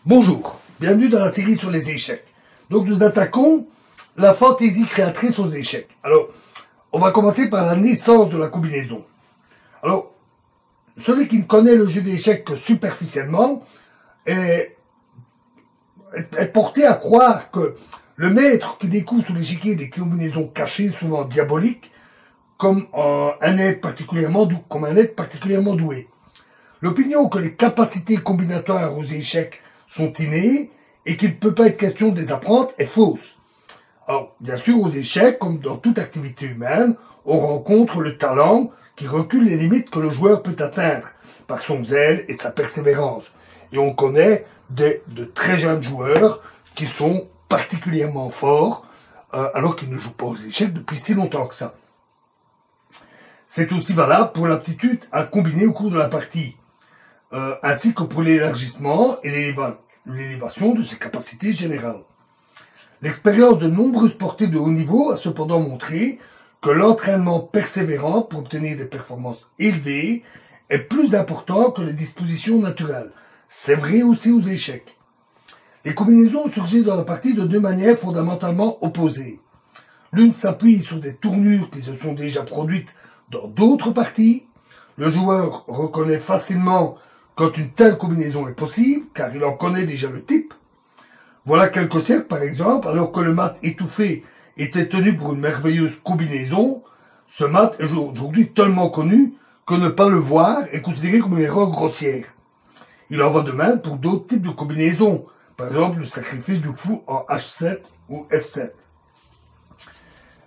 Bonjour, bienvenue dans la série sur les échecs. Donc nous attaquons la fantaisie créatrice aux échecs. Alors, on va commencer par la naissance de la combinaison. Alors, celui qui ne connaît le jeu d'échecs que superficiellement est porté à croire que le maître qui découvre sous l'échiquier des combinaisons cachées, souvent diaboliques, comme un être particulièrement doué. L'opinion que les capacités combinatoires aux échecs sont innées et qu'il ne peut pas être question de les apprendre est fausse. Alors, bien sûr, aux échecs, comme dans toute activité humaine, on rencontre le talent qui recule les limites que le joueur peut atteindre par son zèle et sa persévérance. Et on connaît de très jeunes joueurs qui sont particulièrement forts alors qu'ils ne jouent pas aux échecs depuis si longtemps que ça. C'est aussi valable pour l'aptitude à combiner au cours de la partie, ainsi que pour l'élargissement et l'élévation de ses capacités générales. L'expérience de nombreux sportifs de haut niveau a cependant montré que l'entraînement persévérant pour obtenir des performances élevées est plus important que les dispositions naturelles. C'est vrai aussi aux échecs. Les combinaisons surgissent dans la partie de deux manières fondamentalement opposées. L'une s'appuie sur des tournures qui se sont déjà produites dans d'autres parties. Le joueur reconnaît facilement quand une telle combinaison est possible, car il en connaît déjà le type. Voilà quelques siècles, par exemple, alors que le mat étouffé était tenu pour une merveilleuse combinaison, ce mat est aujourd'hui tellement connu que ne pas le voir est considéré comme une erreur grossière. Il en va de même pour d'autres types de combinaisons, par exemple le sacrifice du fou en H7 ou F7.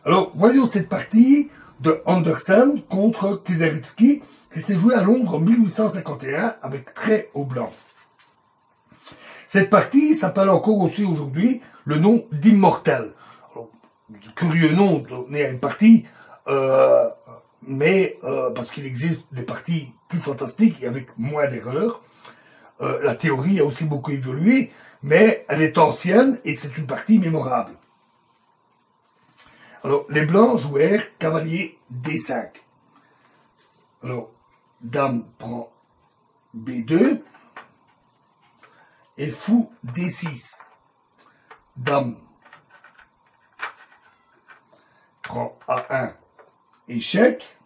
Alors, voyons cette partie de Andersen contre Kieseritzky qui s'est jouée à Londres en 1851 avec trait au blanc. Cette partie s'appelle encore aussi aujourd'hui le nom d'Immortel. Curieux nom donné à une partie, mais parce qu'il existe des parties plus fantastiques et avec moins d'erreurs. La théorie a aussi beaucoup évolué, mais elle est ancienne et c'est une partie mémorable. Alors, les blancs jouèrent cavalier D5. Alors, dame prend B2 et fou D6. Dame prend A1, échec,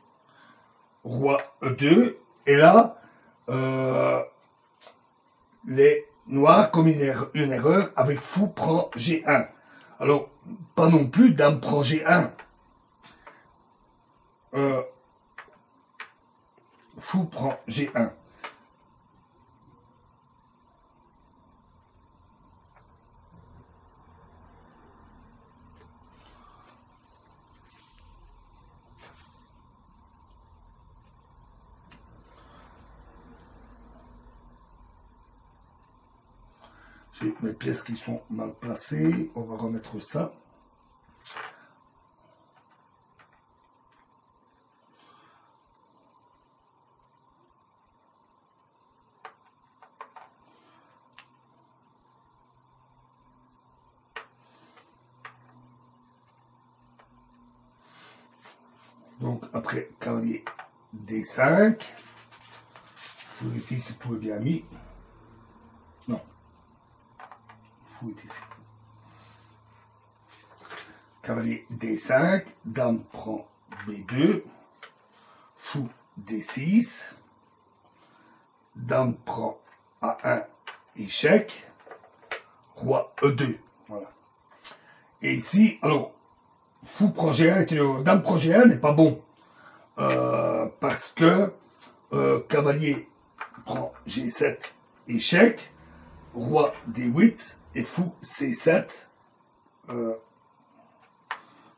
roi E2, et là, les noirs commettent une erreur avec fou prend G1. Alors, pas non plus dame prend G1. Fou prend G1. J'ai mes pièces qui sont mal placées. On va remettre ça. Donc après cavalier D5. Je vérifie si tout est bien mis. Non. Fou est ici. Cavalier D5, dame prend B2, fou D6, dame prend A1, échec, roi E2. Voilà. Et ici, alors, fou prend G1, dame prend G1 n'est pas bon. Parce que cavalier prend G7, échec, roi D8 et fou C7.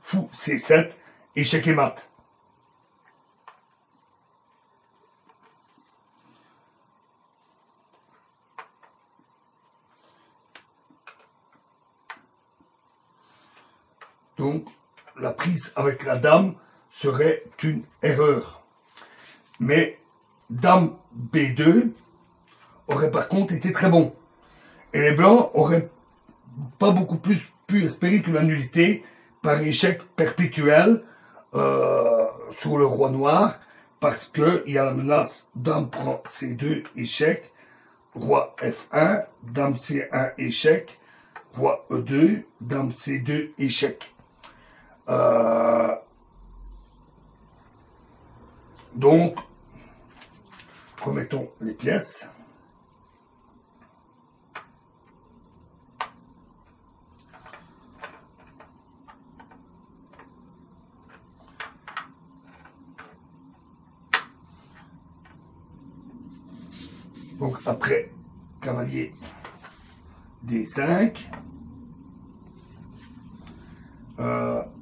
Fou C7, échec et mat. Donc, la prise avec la dame serait une erreur. Mais dame B2 aurait par contre été très bon. Et les blancs auraient pas beaucoup plus pu espérer que la nullité par échec perpétuel sur le roi noir, parce qu'il y a la menace dame prend C2, échec, roi F1, dame C1, échec, roi E2, dame C2, échec. Donc, remettons les pièces. Donc après, cavalier D5,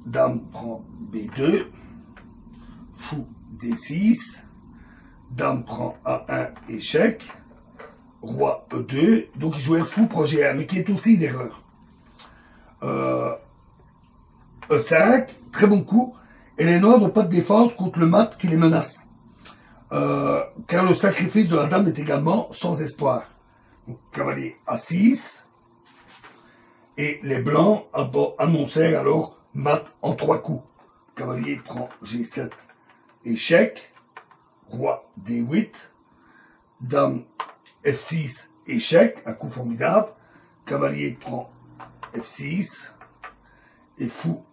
dame prend B2, fou D6, dame prend A1, échec, roi E2, donc il jouait fou projet 1, mais qui est aussi une erreur. E5, très bon coup, et les noirs n'ont pas de défense contre le mat qui les menace. Car le sacrifice de la dame est également sans espoir. Donc, cavalier A6, et les blancs annoncèrent alors mat en 3 coups. Cavalier prend G7, échec, roi D8, dame F6, échec, un coup formidable, cavalier prend F6, et fou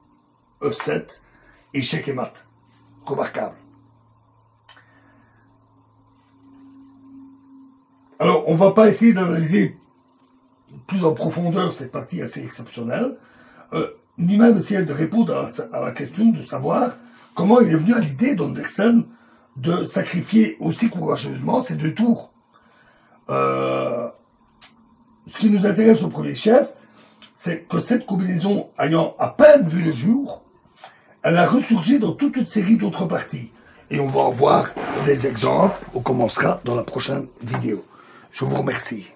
E7, échec et mat. Remarquable. Alors, on ne va pas essayer d'analyser plus en profondeur cette partie assez exceptionnelle, ni même essayer de répondre à la question de savoir comment il est venu à l'idée d'Andersen de sacrifier aussi courageusement ces 2 tours. Ce qui nous intéresse au premier chef, c'est que cette combinaison ayant à peine vu le jour, elle a ressurgi dans toute une série d'autres parties. Et on va en voir des exemples. On commencera dans la prochaine vidéo. Je vous remercie.